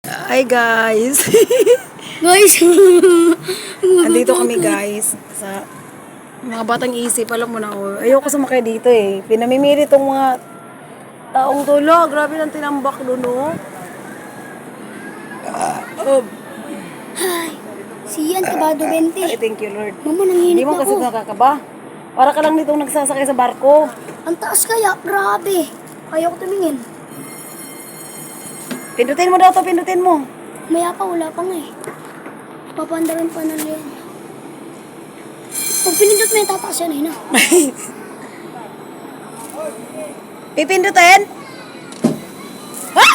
Hi guys. Guys, Andito kami guys sa mga batang isip. Alam mo na ako. Ayoko sumakay dito eh. Pinamimili tong mga taong tulo. Grabe ng tinambak doon oh. hi. Si Ian Kabado 20. Ay, thank you Lord. Mama, Hindi nanginip mo kasi ako. nakakaba. Para ka lang nitong nagsasakay sa barko. Ang taas kaya, grabe. Kaya ko tumingin. Pindutin mo daw to, pindutin mo. Maya pa, wala pa nga eh. Papandaran pa na yan. Pag pinindot mo yung tataas yan eh na. Pipindutin? Ha?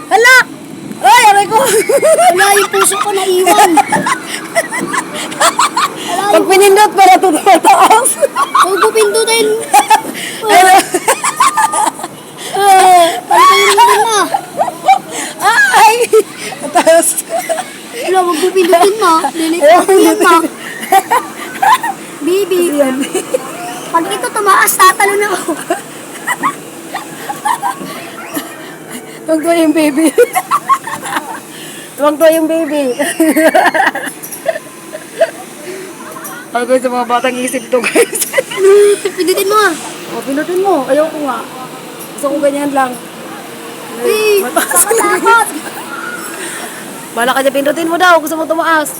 Hala! Ay, aray ko! Wala, yung puso ko naiwan. Pag pinindot para tumataas. Huwag ko pindutin. Ano? Palitan mo naman na. Ay! Mataas. Wala, huwag ko pindutin ma. Lilipat ko yan ma. Baby, pag ito tumaas, tatalon ako. Tuwag-tuwa yung baby. Tuwag-tuwa yung baby. Ako sa mga batang isip to guys. Pindutin mo ah. O, pinutin mo. Ayoko nga. Gusto ko ganyan lang. Hey, Mataas ka lang. takot. Bala ka dyan, pindutin mo daw. Gusto mo tumaas.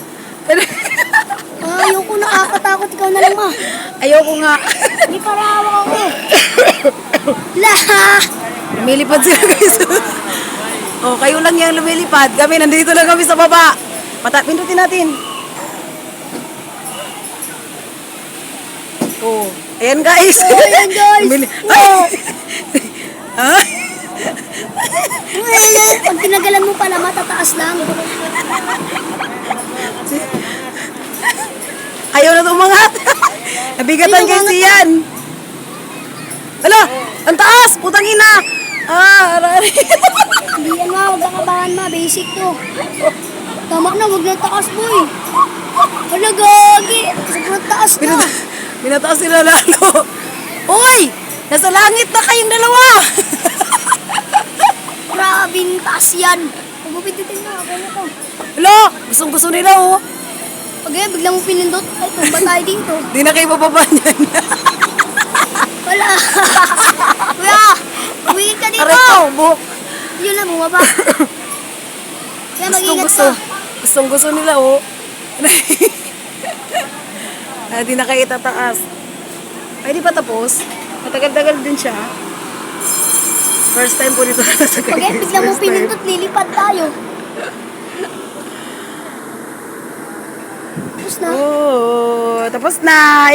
Ayoko, nakakatakot. Ikaw na lang ma. Ayoko nga. Hindi para hawak ako. La! Lumilipad sila guys. O, kayo lang yung lumilipad. Kami, nandito lang kami sa baba. Pindutin natin. Oh, ayan guys. Ayan guys. Ay! Ha? Ayan, pag tinagalan mo pala, matataas lang. Ayaw na tumangat. Nabigatan kay Sian. Hala, ang taas. Putang ina. Aray. Hindi yan ma, huwag kakabahan ma. Basic to. Tama na, huwag na taas boy. Wala gagi. Sobrang taas na. Binataas sila lalo. Uy! Nasa langit na kayong dalawa. Grabing taas yan. Pagpupindutin mo, ako na to. Hala, gustong-gusto nila oh. Pag yan, biglang mo pinindot, ay tumba tayo dito. Di na kayo bababa niyan. Wala. Kuya, tumingin ka dito. Aray ko, buk. Yun na, bumaba. Kaya mag-ingat Gusto. ka. Gustong-gusto nila oh. Di na kayo tataas. Ay, di pa tapos. Matagal-tagal din siya. First time ko dito sa Pag yan, biglang mo pinindot, lilipad tayo. Tapos na. Oh, tapos na.